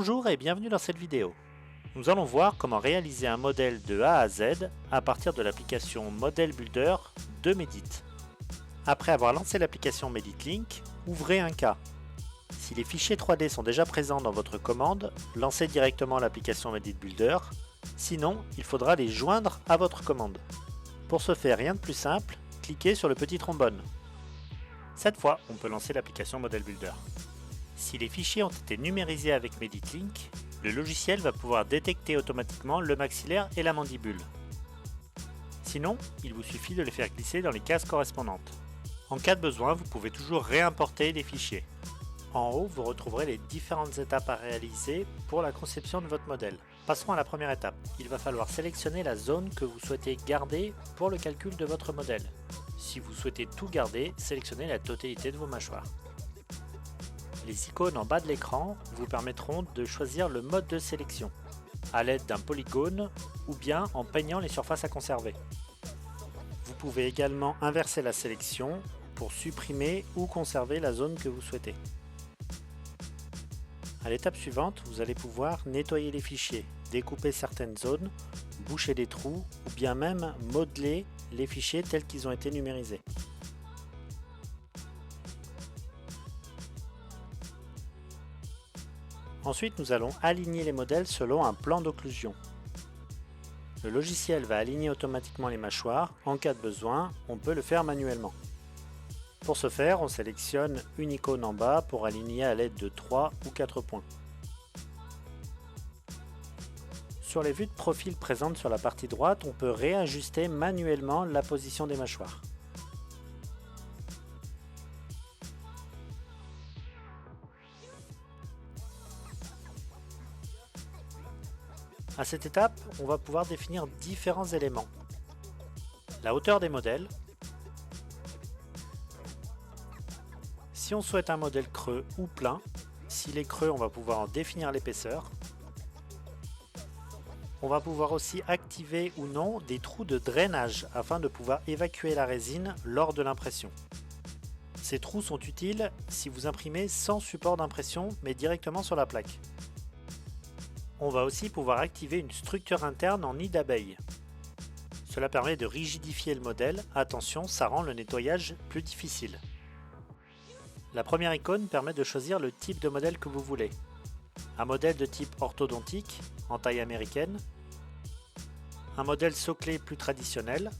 Bonjour et bienvenue dans cette vidéo. Nous allons voir comment réaliser un modèle de A à Z à partir de l'application Model Builder de Medit. Après avoir lancé l'application MeditLink, ouvrez un cas. Si les fichiers 3D sont déjà présents dans votre commande, lancez directement l'application Medit Builder, sinon il faudra les joindre à votre commande. Pour ce faire, rien de plus simple, cliquez sur le petit trombone. Cette fois, on peut lancer l'application Model Builder. Si les fichiers ont été numérisés avec MeditLink, le logiciel va pouvoir détecter automatiquement le maxillaire et la mandibule. Sinon, il vous suffit de les faire glisser dans les cases correspondantes. En cas de besoin, vous pouvez toujours réimporter les fichiers. En haut, vous retrouverez les différentes étapes à réaliser pour la conception de votre modèle. Passons à la première étape. Il va falloir sélectionner la zone que vous souhaitez garder pour le calcul de votre modèle. Si vous souhaitez tout garder, sélectionnez la totalité de vos mâchoires. Les icônes en bas de l'écran vous permettront de choisir le mode de sélection, à l'aide d'un polygone ou bien en peignant les surfaces à conserver. Vous pouvez également inverser la sélection pour supprimer ou conserver la zone que vous souhaitez. À l'étape suivante, vous allez pouvoir nettoyer les fichiers, découper certaines zones, boucher des trous ou bien même modeler les fichiers tels qu'ils ont été numérisés. Ensuite, nous allons aligner les modèles selon un plan d'occlusion. Le logiciel va aligner automatiquement les mâchoires. En cas de besoin, on peut le faire manuellement. Pour ce faire, on sélectionne une icône en bas pour aligner à l'aide de 3 ou 4 points. Sur les vues de profil présentes sur la partie droite, on peut réajuster manuellement la position des mâchoires. À cette étape, on va pouvoir définir différents éléments. La hauteur des modèles. Si on souhaite un modèle creux ou plein, s'il est creux, on va pouvoir en définir l'épaisseur. On va pouvoir aussi activer ou non des trous de drainage afin de pouvoir évacuer la résine lors de l'impression. Ces trous sont utiles si vous imprimez sans support d'impression mais directement sur la plaque. On va aussi pouvoir activer une structure interne en nid d'abeille. Cela permet de rigidifier le modèle. Attention, ça rend le nettoyage plus difficile. La première icône permet de choisir le type de modèle que vous voulez. Un modèle de type orthodontique, en taille américaine. Un modèle soclé plus traditionnel.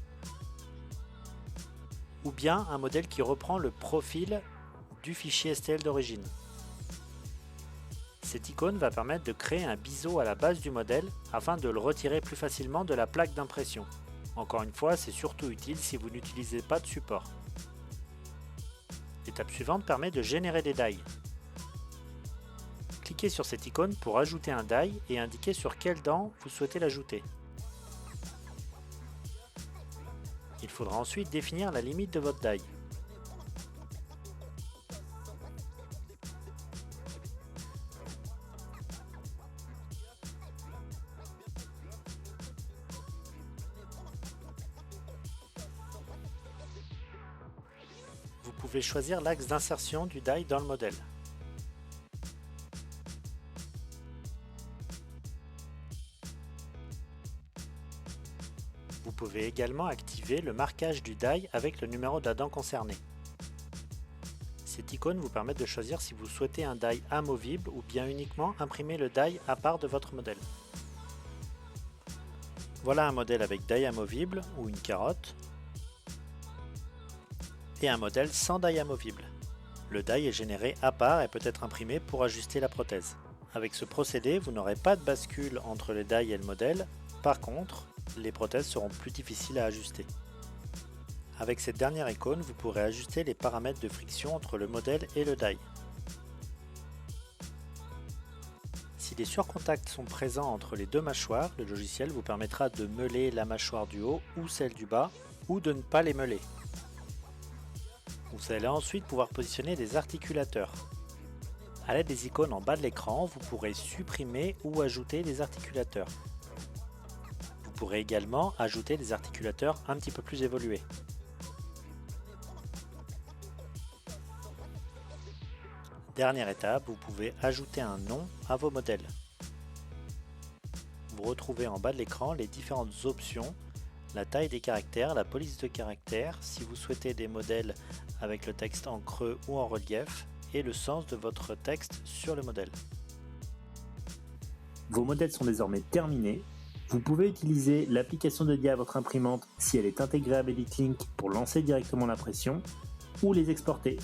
Ou bien un modèle qui reprend le profil du fichier STL d'origine. Cette icône va permettre de créer un biseau à la base du modèle afin de le retirer plus facilement de la plaque d'impression. Encore une fois, c'est surtout utile si vous n'utilisez pas de support. L'étape suivante permet de générer des die. Cliquez sur cette icône pour ajouter un die et indiquer sur quelle dent vous souhaitez l'ajouter. Il faudra ensuite définir la limite de votre die. Vous pouvez choisir l'axe d'insertion du die dans le modèle. Vous pouvez également activer le marquage du die avec le numéro de la dent concernée. Cette icône vous permet de choisir si vous souhaitez un die amovible ou bien uniquement imprimer le die à part de votre modèle. Voilà un modèle avec die amovible ou une carotte. Et un modèle sans die amovible. Le die est généré à part et peut être imprimé pour ajuster la prothèse. Avec ce procédé, vous n'aurez pas de bascule entre le die et le modèle. Par contre, les prothèses seront plus difficiles à ajuster. Avec cette dernière icône, vous pourrez ajuster les paramètres de friction entre le modèle et le die. Si des surcontacts sont présents entre les deux mâchoires, le logiciel vous permettra de meuler la mâchoire du haut ou celle du bas, ou de ne pas les meuler. Vous allez ensuite pouvoir positionner des articulateurs. À l'aide des icônes en bas de l'écran, vous pourrez supprimer ou ajouter des articulateurs. Vous pourrez également ajouter des articulateurs un petit peu plus évolués. Dernière étape, vous pouvez ajouter un nom à vos modèles. Vous retrouvez en bas de l'écran les différentes options, la taille des caractères, la police de caractères, si vous souhaitez des modèles avec le texte en creux ou en relief, et le sens de votre texte sur le modèle. Vos modèles sont désormais terminés. Vous pouvez utiliser l'application dédiée à votre imprimante si elle est intégrée à MeditLink pour lancer directement l'impression ou les exporter.